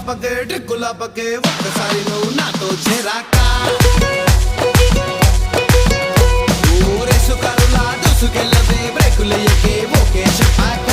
పగే డ్రిక్కుల పగే ఒక్కసారి నువ్వు నాతో చేరాక ఊరేసు కరులా దూసుకెళ్ళవే బ్రేకులయ్యకే ఓకే చెప్పాక